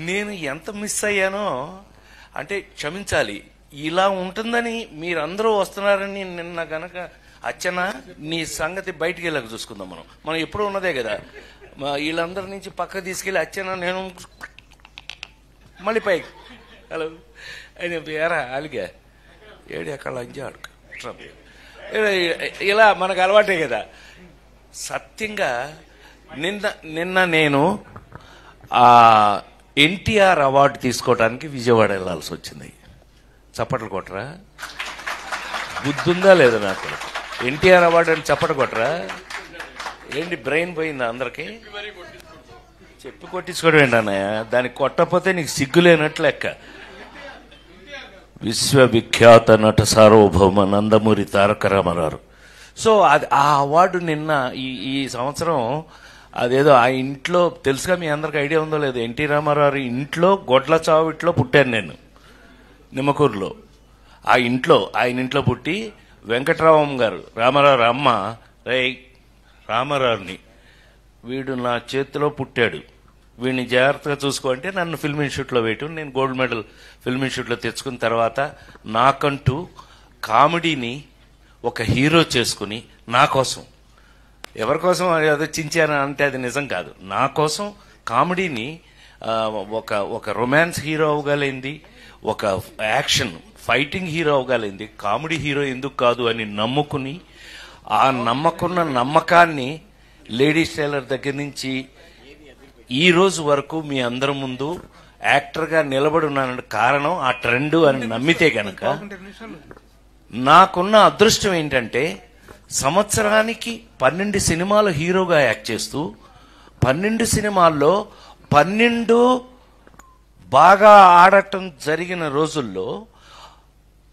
నేను ఎంత మిస్ అయ్యానో అంటే క్షమించాలి. ఇలా ఉంటుందని మీరందరూ వస్తున్నారని నిన్న గనక అచ్చనా నీ సంగతి బయటికి వెళ్ళక చూసుకుందాం. మనం ఎప్పుడు ఉన్నదే కదా. వీళ్ళందరి నుంచి పక్క తీసుకెళ్ళి అచ్చనా నేను మళ్ళీ పైకి హలో అని ఎరా అలిగా ఏడు ఎక్కడ లంజా అడుక ఇలా మనకు అలవాటే కదా. సత్యంగా నిన్న నేను ఎన్టీఆర్ అవార్డు తీసుకోవడానికి విజయవాడ వెళ్ళాల్సి వచ్చింది. చప్పట్లు కొట్టరా? బుద్ధుందా లేదా నాకు? ఎన్టీఆర్ అవార్డు అని చప్పట్లు కొట్టరా? ఏంటి బ్రెయిన్ పోయిందా అందరికి? చెప్పి కొట్టించుకోవడం ఏంటన్నయ్య? దానికి కొట్టకపోతే నీకు సిగ్గులేనట్లు లెక్క. విశ్వవిఖ్యాత నట సార్వభౌమ నందమూరి తారక రామారావు. సో అది ఆ అవార్డు నిన్న ఈ సంవత్సరం అదేదో ఆ ఇంట్లో తెలుసుగా, మీ అందరికి ఐడియా ఉందో లేదో, ఎన్టీ రామారావు ఇంట్లో గొడ్ల చావిట్లో పుట్టాను నేను నిమ్మకూరులో. ఆయన ఇంట్లో పుట్టి వెంకటరామం గారు రామారావు అమ్మ రామారావుని వీడు నా చేతిలో పుట్టాడు, వీడిని జాగ్రత్తగా చూసుకో అంటే నన్ను ఫిల్మ్ ఇన్స్టిట్యూట్లో వేయటం, నేను గోల్డ్ మెడల్ ఫిల్మ్ ఇన్స్టిట్యూట్లో తెచ్చుకున్న తర్వాత నాకంటూ కామెడీని ఒక హీరో చేసుకుని నా కోసం, ఎవరి కోసం అదో చించాను అంటే అది నిజం కాదు, నా కోసం కామెడీని ఒక రొమాన్స్ హీరో అవగలింది, ఒక యాక్షన్ ఫైటింగ్ హీరో అవగలింది, కామెడీ హీరో ఎందుకు కాదు అని నమ్ముకుని ఆ నమ్మకాన్ని లేడీస్ టైలర్ దగ్గర నుంచి ఈ రోజు వరకు మీ అందరి ముందు యాక్టర్గా నిలబడి ఉన్నానంటే కారణం ఆ ట్రెండ్ అని నమ్మితే గనక నాకున్న అదృష్టం ఏంటంటే సంవత్సరానికి 12 సినిమాలు హీరోగా యాక్ట్ చేస్తూ 12 సినిమాల్లో 12 బాగా ఆడటం జరిగిన రోజుల్లో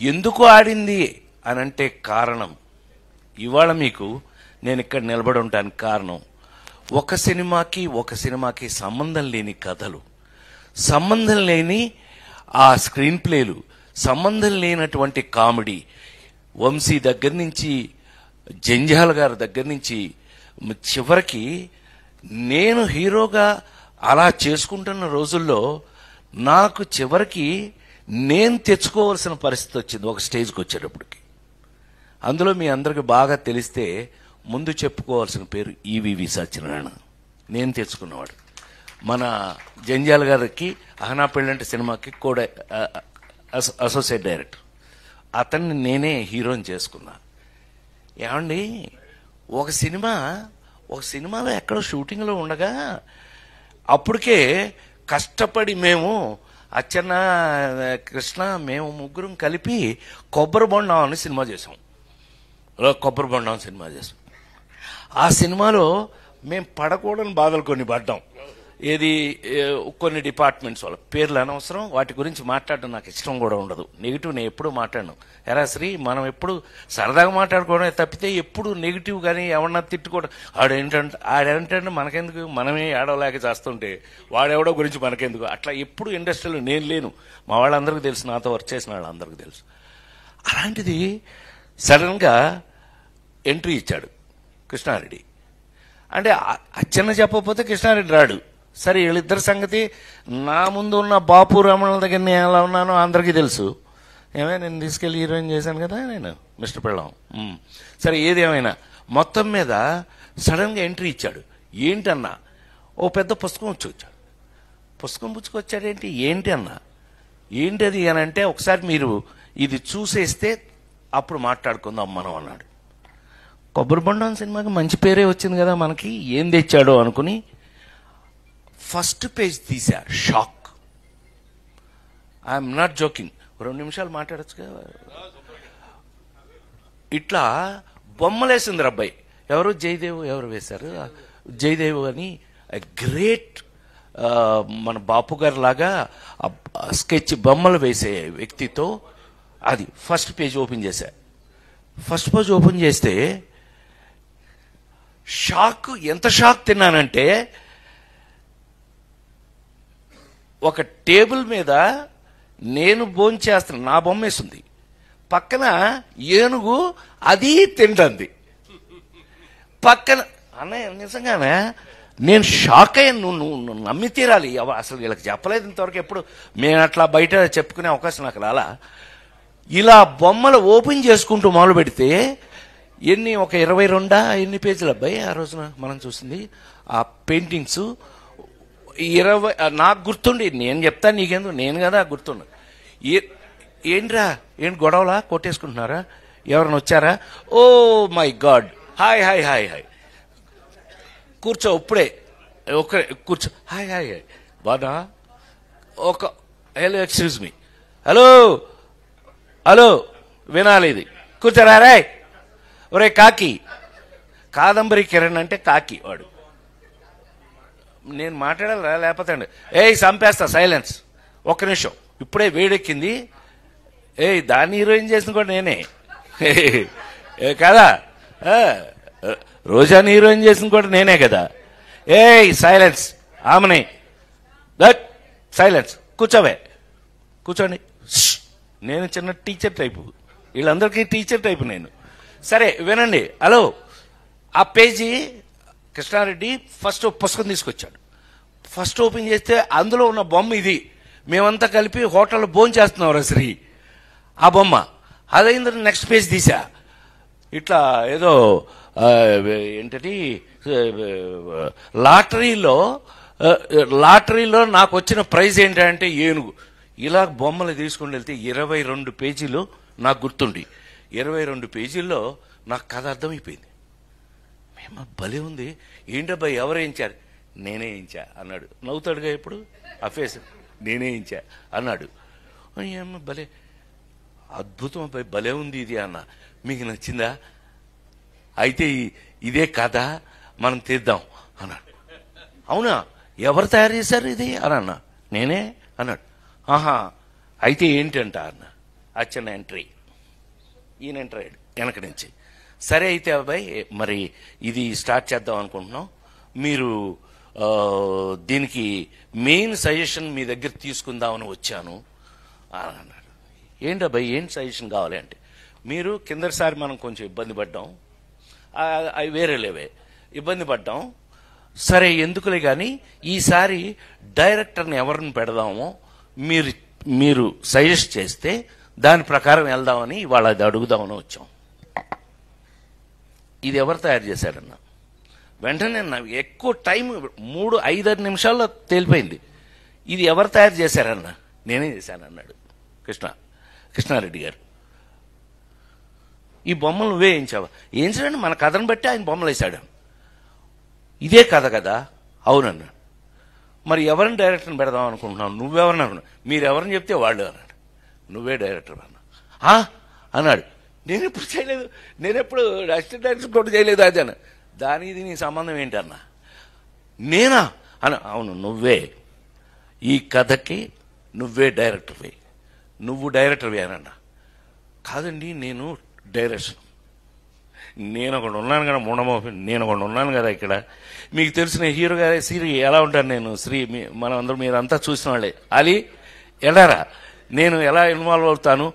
ఎందుకు ఆడింది అనంటే కారణం ఇవాళ మీకు నేను ఇక్కడ నిలబడి ఉండడానికి కారణం ఒక సినిమాకి సంబంధం లేని కథలు, సంబంధం లేని ఆ స్క్రీన్ ప్లేలు, సంబంధం లేనటువంటి కామెడీ, వంశీ దగ్గర నుంచి జంజాల్ గారి దగ్గర నుంచి చివరికి నేను హీరోగా అలా చేసుకుంటున్న రోజుల్లో నాకు చివరికి నేను తెచ్చుకోవాల్సిన పరిస్థితి వచ్చింది ఒక స్టేజ్కి వచ్చేటప్పటికి. అందులో మీ అందరికి బాగా తెలిస్తే ముందు చెప్పుకోవాల్సిన పేరు ఈవీవి సత్యనారాయణ. నేను తెచ్చుకున్నవాడు. మన జంజాల్ గారికి అహనా పెళ్ళంటి సినిమాకి కూడా అసోసియేట్ డైరెక్టర్. అతన్ని నేనే హీరోని చేసుకున్నా. ఏమండి, ఒక సినిమాలో ఎక్కడో షూటింగ్లో ఉండగా అప్పటికే కష్టపడి మేము అచ్చన్న కృష్ణ మేము ముగ్గురం కలిపి కొబ్బరి బొండం అని సినిమా చేసాం. ఆ సినిమాలో మేము పడకూడని బాధలు కొన్ని పడ్డాం. ఏది కొన్ని డిపార్ట్మెంట్స్ వాళ్ళ పేర్లు అనవసరం, వాటి గురించి మాట్లాడడం నాకు ఇష్టం కూడా ఉండదు. నెగిటివ్ నేను ఎప్పుడు మాట్లాడను. ఎరా శ్రీ, మనం ఎప్పుడు సరదాగా మాట్లాడుకోవడం తప్పితే ఎప్పుడు నెగిటివ్ కానీ ఎవరన్నా తిట్టుకోవడం ఆడేంటంటే మనకెందుకు, మనమే ఆడవలేక చేస్తుంటే వాడెవడో గురించి మనకెందుకు, అట్లా ఎప్పుడు ఇండస్ట్రీలో నేను లేను. మా వాళ్ళందరికీ తెలుసు, నాతో వర్క్ చేసిన వాళ్ళందరికీ తెలుసు. అలాంటిది సడన్గా ఎంట్రీ ఇచ్చాడు కృష్ణారెడ్డి. అంటే అచ్చన్న చెప్పకపోతే కృష్ణారెడ్డి రాడు. సరే, వీళ్ళిద్దరి సంగతి నా ముందు ఉన్న బాపు రమణ దగ్గర నేను ఎలా ఉన్నానో అందరికీ తెలుసు. నేను తీసుకెళ్ళి హీరోయిన్ చేశాను కదా నేను, మిస్టర్ పెళ్ళం. సరే, ఏది ఏమైనా మొత్తం మీద సడన్గా ఎంట్రీ ఇచ్చాడు. ఏంటన్నా, ఓ పెద్ద పుస్తకం వచ్చాడు. పుస్తకం పుచ్చుకొచ్చాడేంటి, ఏంటి అన్నా, ఏంటది అని అంటే ఒకసారి మీరు ఇది చూసేస్తే అప్పుడు మాట్లాడుకుందాం మనం అన్నాడు. కొబ్బరి బొండం సినిమాకి మంచి పేరే వచ్చింది కదా మనకి, ఏం తెచ్చాడో అనుకుని ఫస్ట్ పేజ్ తీసా. షాక్. I'm not joking. 2 నిమిషాలు మాట్లాడచ్చు కదా. ఇట్లా బొమ్మలేసింది అబ్బాయి. ఎవరు జయదేవ్ ఎవరు వేశారు, జయదేవ్ అని గ్రేట్ మన బాపు గారు లాగా స్కెచ్ బొమ్మలు వేసే వ్యక్తితో అది ఫస్ట్ పేజ్ ఓపెన్ చేశా. ఫస్ట్ పేజ్ ఓపెన్ చేస్తే షాక్, ఎంత షాక్ తిన్నానంటే ఒక టేబుల్ మీద నేను భోంచేస్తున్నా, నా బొమ్మ వేసింది, పక్కన ఏనుగు అది తింటుంది. పక్కన అన్నయ్య నిజంగానే నేను షాక్ అయ్యాను. నువ్వు నమ్మి తీరాలి. అసలు వీళ్ళకి చెప్పలేదు ఇంతవరకు. ఎప్పుడు మేము అట్లా బయట చెప్పుకునే అవకాశం నాకు రాలా. ఇలా బొమ్మలు ఓపెన్ చేసుకుంటూ మొదలు పెడితే ఒక 22 ఎన్ని పేజీలు అబ్బాయి ఆ రోజున మనం చూసింది ఆ పెయింటింగ్స్. 20 నాకు గుర్తుండి, నేను చెప్తాను నీకెందుకు, నేను కదా గుర్తుండ. ఏంట్రా ఏంటి గొడవలా, కొట్టేసుకుంటున్నారా, ఎవరైనా వచ్చారా? Oh my god, hi hi hi hi, కూర్చో ఇప్పుడే, కూర్చో, హాయ్ హాయ్ హాయ్ బాగా hello excuse me, hello hello వినాలి ఇది, కూర్చోరా రే. ఒరే కాకి, కాదంబరి కిరణ్ అంటే కాకి వాడు. నేను మాట్లాడాలా లేకపోతే అండి చంపేస్తా, సైలెన్స్, ఒక్క నిమిషం, ఇప్పుడే వేడెక్కింది. దాన్ని హీరోయిన్ చేసిన కూడా నేనే కదా, రోజాని హీరోయిన్ చేసిన కూడా నేనే కదా. సైలెన్స్, ఆమెనే దట్ సైలెన్స్, కూర్చోవే, కూర్చోండి. నేను చిన్న టీచర్ టైపు, వీళ్ళందరికీ టీచర్ టైపు నేను. సరే వినండి. హలో, ఆ పేజీ కృష్ణారెడ్డి ఫస్ట్ పుస్తకం తీసుకొచ్చాడు. ఫస్ట్ ఓపెన్ చేస్తే అందులో ఉన్న బొమ్మ ఇది. మేమంతా కలిపి హోటల్లో భోజనం చేస్తున్నాం శ్రీ, ఆ బొమ్మ. అదైన తర్వాత నెక్స్ట్ పేజ్ తీసా. ఇట్లా ఏదో ఏంటది లాటరీలో నాకు వచ్చిన ప్రైజ్ ఏంటంటే ఏనుగు. ఇలా బొమ్మలు తీసుకుని వెళ్తే 22 పేజీలు నాకు గుర్తుండి, 22 పేజీల్లో నాకు కథ అర్థమైపోయింది. మేము భలే ఉంది, ఏంటబ్బాయి ఎవరు వేయించారు? నేనే వేయించా అన్నాడు. నవ్వుతాడుగా ఇప్పుడు ఆ ఫేస్, నేనే వేయించా అన్నాడు. ఏమో భలే అద్భుతం అబ్బాయి, భలే ఉంది ఇది అన్న. మీకు నచ్చిందా? అయితే ఇదే కథ మనం తీద్దాం అన్నాడు. అవునా, ఎవరు తయారు చేశారు ఇది అని అన్నా. నేనే అన్నాడు. ఆహా, అయితే ఏంటంట అన్న. అచ్చన్న ఎంట్రీ, ఈయన ఎంట్రీ అయ్యాడు వెనక నుంచి. సరే అయితే అబ్బాయి మరి ఇది స్టార్ట్ చేద్దాం అనుకుంటున్నాం, మీరు దీనికి మెయిన్ సజెషన్ మీ దగ్గర తీసుకుందామని వచ్చాను అని అన్నాడు. ఏంటి అబ్బాయి ఏం సజెషన్ కావాలి అంటే, మీరు కిందసారి మనం కొంచెం ఇబ్బంది పడ్డాం, అవి వేరే లేవే, ఇబ్బంది పడ్డాం. సరే ఎందుకులే కానీ ఈసారి డైరెక్టర్ని ఎవరిని పెడదామో మీరు సజెస్ట్ చేస్తే దాని ప్రకారం వెళ్దామని ఇవాళ అది అడుగుదామని వచ్చాం. ఇది ఎవరు తయారు చేశారన్న వెంటనే ఎక్కువ టైం 3-5 నిమిషాల్లో తేలిపోయింది. ఇది ఎవరు తయారు చేశారన్న? నేనే చేశాను అన్నాడు కృష్ణారెడ్డి గారు. ఈ బొమ్మలు నువ్వే వేయించావా? వేయించడండి, మన కథను బట్టి ఆయన బొమ్మలు వేశాడు. ఇదే కథ కదా? అవునన్నా. మరి ఎవరిని డైరెక్టర్ని పెడదాం అనుకుంటున్నావు? నువ్వెవరన్నా? మీరెవరిని చెప్తే వాళ్ళు అన్నాడు. నువ్వే డైరెక్టర్ అన్నా అన్నాడు. నేను ఎప్పుడు చేయలేదు, నేను ఎప్పుడు అసిస్టెంట్ డైరెక్టర్ కూడా చేయలేదు అది అన్న. దానికి నీ సంబంధం ఏంటన్నా? నేనా అన్న. అవును నువ్వే, ఈ కథకి నువ్వే డైరెక్టర్వి, నువ్వు డైరెక్టర్వి అనన్నా. కాదండి నేను డైరెక్షన్, నేను ఒకడు ఉన్నాను కదా ముండమోపి, నేను ఒకడు ఉన్నాను కదా ఇక్కడ. మీకు తెలిసిన హీరో గారి శ్రీ ఎలా ఉంటాను నేను, శ్రీ మనం అందరూ మీరంతా చూసిన వాళ్ళే. అది ఎలారా నేను ఎలా ఇన్వాల్వ్ అవుతాను,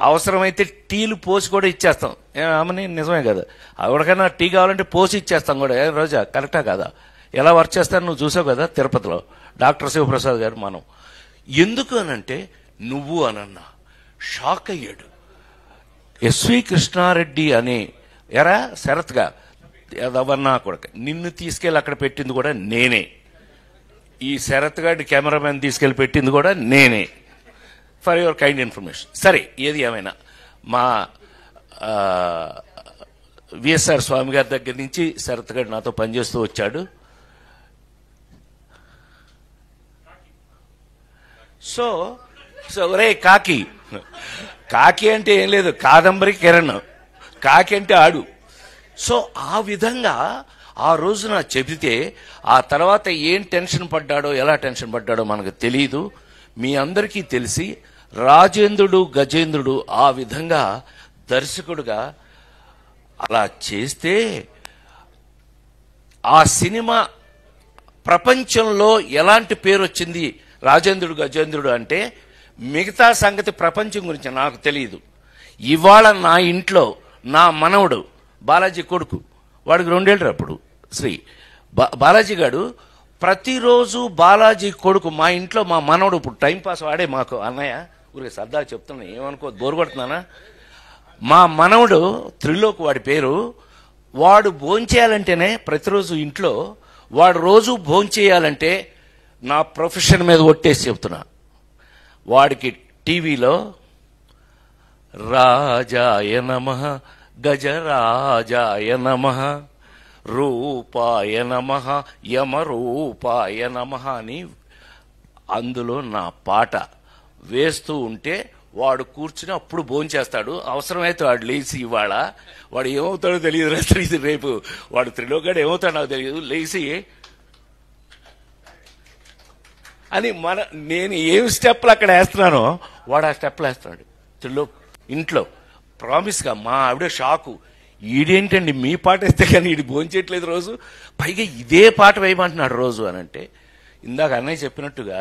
అవసరమైతే టీలు పోసి కూడా ఇచ్చేస్తాం. ఆమెని నిజమే కదా, ఎవరికైనా టీ కావాలంటే పోసి ఇచ్చేస్తాం కూడా. రోజా కరెక్టా కదా? ఎలా వర్క్ చేస్తాను నువ్వు చూసావు కదా తిరుపతిలో డాక్టర్ శివప్రసాద్ గారు. మనం ఎందుకు అనంటే నువ్వు అనన్నా. షాక్ అయ్యాడు. ఎస్వి కృష్ణారెడ్డి అని ఎరా శరత్గా ఎవరన్నా కొడక, నిన్ను తీసుకెళ్ళి అక్కడ పెట్టింది కూడా నేనే, ఈ శరత్ గారి కెమెరామెన్ తీసుకెళ్ళి పెట్టింది కూడా నేనే, ఫర్ యువర్ కైండ్ ఇన్ఫర్మేషన్. సరే ఏది ఏమైనా మా విఎస్ఆర్ స్వామి గారి దగ్గర నుంచి శరత్ గారు నాతో పనిచేస్తూ వచ్చాడు. సో ఒరే కాకి, కాకి అంటే ఏం లేదు, కాదంబరి కిరణ్, కాకి అంటే ఆడు. సో ఆ విధంగా ఆ రోజున చెబితే ఆ తర్వాత ఏం టెన్షన్ పడ్డాడో, ఎలా టెన్షన్ పడ్డాడో మనకు తెలియదు. మీ అందరికీ తెలిసి రాజేంద్రుడు గజేంద్రుడు ఆ విధంగా దర్శకుడుగా అలా చేస్తే ఆ సినిమా ప్రపంచంలో ఎలాంటి పేరు వచ్చింది రాజేంద్రుడు గజేంద్రుడు అంటే, మిగతా సంగతి ప్రపంచం గురించి నాకు తెలియదు. ఇవాళ నా ఇంట్లో నా మనవడు బాలాజీ కొడుకు, వాడికి 2 ఏళ్ళు అప్పుడు శ్రీ బాలాజీ గారు ప్రతిరోజు బాలాజీ కొడుకు మా ఇంట్లో మా మనవడు ఇప్పుడు టైంపాస్ వాడే మాకు అన్నయ్య ఊరికి సరదా చెప్తున్నా, ఏమనుకో బోరు కొడుతున్నానా, మా మనవడు త్రిలోక్ వాడి పేరు, వాడు భోంచేయాలంటేనే ప్రతిరోజు ఇంట్లో వాడు రోజు భోంచేయాలంటే నా ప్రొఫెషన్ మీద ఒట్టేసి చెప్తున్నా, వాడికి టీవీలో రాజాయ నమః గజరాజాయ నమః రూపాయ నమః యమరూపాయ నమః అని అందులో నా పాట వేస్తూ ఉంటే వాడు కూర్చుని అప్పుడు భోంచేస్తాడు. అవసరమైతే వాడు లేచి ఇవాళ వాడు ఏమవుతాడో తెలియదు, రేపు వాడు త్రిలోకాడు ఏమవుతాడో నాకు తెలియదు, లేచి అని నేను ఏం స్టెప్లు అక్కడ వేస్తున్నానో వాడు ఆ స్టెప్లు వేస్తున్నాడు త్రిలోక్ ఇంట్లో. ప్రామిస్గా మా ఆవిడ షాకు, ఈడేంటండి మీ పాట వేస్తే కానీ ఈడు భోంచేయట్లేదు రోజు, పైగా ఇదే పాట వేయమంటున్నాడు రోజు అని అంటే, ఇందాక అన్నయ్య చెప్పినట్టుగా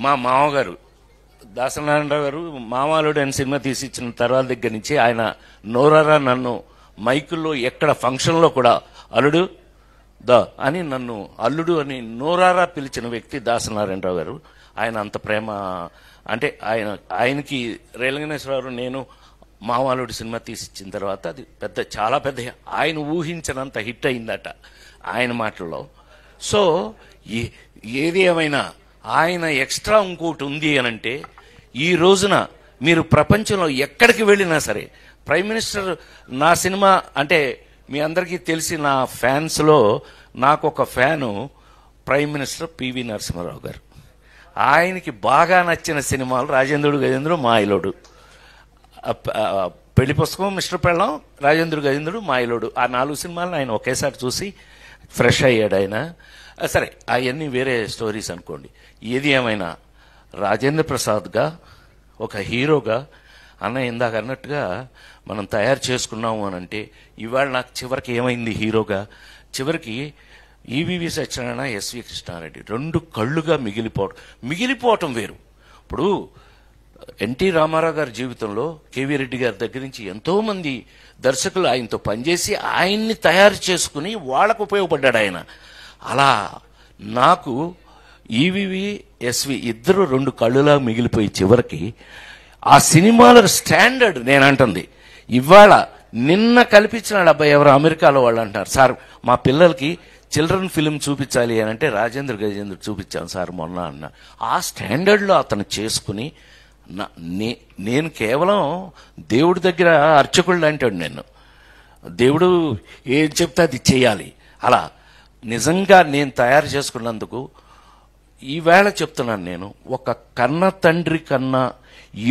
మా మామగారు దాసనారాయణరావు గారు మామాలుడు అని సినిమా తీసి ఇచ్చిన తర్వాత దగ్గర నుంచి ఆయన నోరారా నన్ను మైకుల్లో ఎక్కడ ఫంక్షన్లో కూడా అల్లుడు దా అని నన్ను అల్లుడు అని నోరారా పిలిచిన వ్యక్తి దాసనారాయణరావు గారు. ఆయన అంత ప్రేమ అంటే ఆయనకి రేలంగనేశ్వరరావు నేను మామాలుడు సినిమా తీసి ఇచ్చిన తర్వాత అది చాలా పెద్ద ఆయన ఊహించినంత హిట్ అయిందట ఆయన మాటల్లో. సో ఏది ఏమైనా ఆయన ఎక్స్ట్రా ఇంకోటి ఉంది అనంటే, ఈ రోజున మీరు ప్రపంచంలో ఎక్కడికి వెళ్ళినా సరే ప్రైమ్ మినిస్టర్ నా సినిమా అంటే మీ అందరికీ తెలిసి నా ఫ్యాన్స్లో నాకు ఒక fan prime minister PV Narasimha Rao గారు. ఆయనకి బాగా నచ్చిన సినిమాలు రాజేంద్రుడు గజేంద్రుడు మాయలోడు, పెళ్లి పుస్తకం మిస్టర్ పెళ్ళం, రాజేంద్రుడు గజేంద్రుడు మాయలోడు, ఆ 4 సినిమాలను ఆయన ఒకేసారి చూసి ఫ్రెష్ అయ్యాడు ఆయన. సరే అవన్నీ వేరే స్టోరీస్ అనుకోండి. ఏది ఏమైనా రాజేంద్ర ప్రసాద్గా ఒక హీరోగా అన్న ఇందాక అన్నట్టుగా మనం తయారు చేసుకున్నాము అని అంటే, ఇవాళ నాకు చివరికి ఏమైంది హీరోగా, చివరికి ఈవీవి సత్యనారాయణ, ఎస్వి కృష్ణారెడ్డి 2 కళ్ళుగా మిగిలిపోవటం వేరు. ఇప్పుడు ఎన్టీ రామారావు గారి జీవితంలో కేవీ రెడ్డి గారి దగ్గర నుంచి ఎంతోమంది దర్శకులు ఆయనతో పనిచేసి ఆయన్ని తయారు చేసుకుని వాళ్ళకు ఉపయోగపడ్డాడు ఆయన. అలా నాకు ఈవీవి ఎస్వి ఇద్దరు 2 కళ్ళులా మిగిలిపోయి చివరికి ఆ సినిమాల స్టాండర్డ్ నేను అంటుంది. ఇవాళ నిన్న కల్పించిన అబ్బాయి ఎవరు అమెరికాలో వాళ్ళు అంటారు, సార్ మా పిల్లలకి చిల్డ్రన్ ఫిలిం చూపించాలి అని అంటే రాజేంద్ర గజేంద్ర చూపించాను సార్ మొన్న అన్న. ఆ స్టాండర్డ్లో అతను చేసుకుని నేను కేవలం దేవుడి దగ్గర అర్చకుళ్ళు అంటాడు, నేను దేవుడు ఏం చెప్తే అది చేయాలి. అలా నిజంగా నేను తయారు చేసుకున్నందుకు ఈవేళ చెప్తున్నాను, నేను ఒక కన్న తండ్రి కన్నా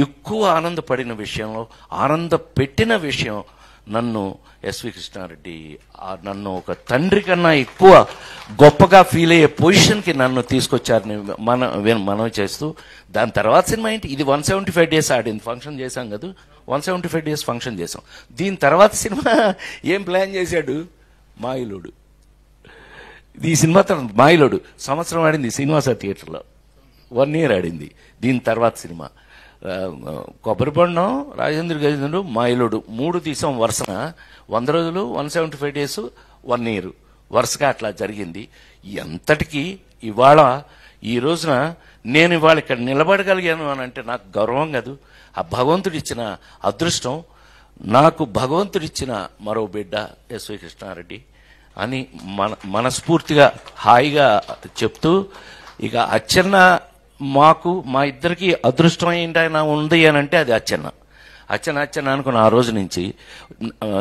ఎక్కువ ఆనందపడిన విషయంలో, ఆనంద పెట్టిన విషయం నన్ను ఎస్వి కృష్ణారెడ్డి నన్ను ఒక తండ్రి కన్నా ఎక్కువ గొప్పగా ఫీల్ అయ్యే పొజిషన్కి నన్ను తీసుకొచ్చారని మనం చేస్తూ, దాని తర్వాత సినిమా ఏంటి, ఇది 175 days ఆడింది, ఫంక్షన్ చేశాం కదా, 175 days ఫంక్షన్ చేసాం. దీని తర్వాత సినిమా ఏం ప్లాన్ చేశాడు, మాయిలోడు. ఈ సినిమా తర్వాత మాయిలోడు సంవత్సరం ఆడింది శ్రీనివాస థియేటర్లో, 1 year ఆడింది. దీని తర్వాత సినిమా కొబ్బరిబొండం, రాజేంద్ర గజేంద్రుడు, మాయిలోడు 3 తీసాం వరుసన. 100 రోజులు, 175 days, 1 year వరుసగా అట్లా జరిగింది. ఎంతటికి ఇవాళ ఈ రోజున నేను ఇవాళ ఇక్కడ నిలబడగలిగాను అని అంటే నాకు గౌరవం కాదు, ఆ భగవంతుడిచ్చిన అదృష్టం. నాకు భగవంతుడిచ్చిన మరో బిడ్డ ఎస్వి కృష్ణారెడ్డి అని మనస్ఫూర్తిగా హాయిగా చెప్తూ, ఇక అచ్చెన్న మాకు మా ఇద్దరికి అదృష్టం ఏంటైనా ఉంది అని అంటే అది అచ్చెన్న అనుకున్న ఆ రోజు నుంచి.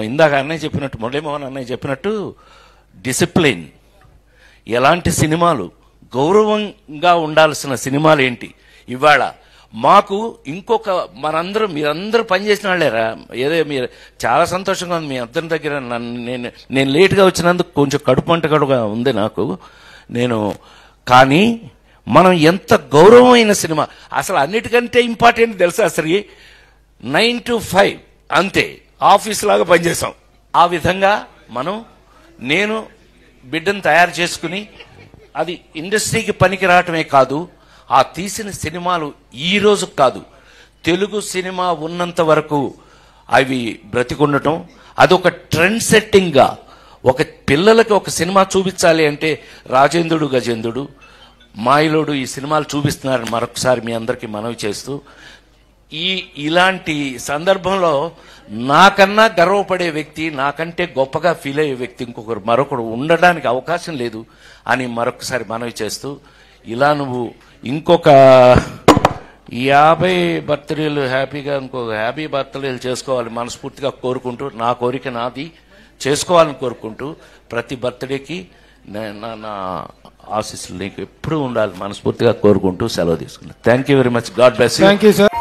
ఇందాక అన్నయ్య చెప్పినట్టు, మురళీమోహన్ అన్నయ్య చెప్పినట్టు డిసిప్లిన్, ఎలాంటి సినిమాలు గౌరవంగా ఉండాల్సిన సినిమాలు ఏంటి, ఇవాళ మాకు ఇంకొక మీరందరూ పనిచేసిన వాళ్ళేరా, ఏదో మీరు చాలా సంతోషంగా ఉంది మీ అందరి దగ్గర. నేను లేట్గా వచ్చినందుకు కొంచెం కడుపుమంటగా ఉంది నాకు. కానీ మనం ఎంత గౌరవమైన సినిమా, అసలు అన్నిటికంటే ఇంపార్టెంట్ తెలుసా, అసలు 9 to 5 అంతే, ఆఫీస్ లాగా పనిచేసాం. ఆ విధంగా నేను బిడ్డను తయారు చేసుకుని, అది ఇండస్ట్రీకి పనికి రావటమే కాదు, ఆ తీసిన సినిమాలు ఈ రోజు కాదు, తెలుగు సినిమా ఉన్నంత వరకు అవి బ్రతికుండటం, అదొక ట్రెండ్ సెట్టింగ్గా ఒక పిల్లలకి ఒక సినిమా చూపించాలి అంటే రాజేంద్రుడు గజేంద్రుడు మాయలోడు ఈ సినిమాలు చూపిస్తున్నారని మరొకసారి మీ అందరికీ మనవి చేస్తూ ఇలాంటి సందర్భంలో నాకన్నా గర్వపడే వ్యక్తి, నాకంటే గొప్పగా ఫీల్ అయ్యే వ్యక్తి మరొకడు ఉండడానికి అవకాశం లేదు అని మరొకసారి మనవి చేస్తూ, ఇలా నువ్వు ఇంకొక 50 బర్త్డేలు హ్యాపీగా ఇంకొక 50 బర్త్డేలు చేసుకోవాలి మనస్ఫూర్తిగా కోరుకుంటూ, నా కోరిక నాది చేసుకోవాలని కోరుకుంటూ, ప్రతి బర్త్డేకి నా ఆశీస్సులు నీకు ఎప్పుడూ ఉండాలి మనస్ఫూర్తిగా కోరుకుంటూ సెలవు తీసుకున్నాను. Thank you very much. God bless you. Thank you sir.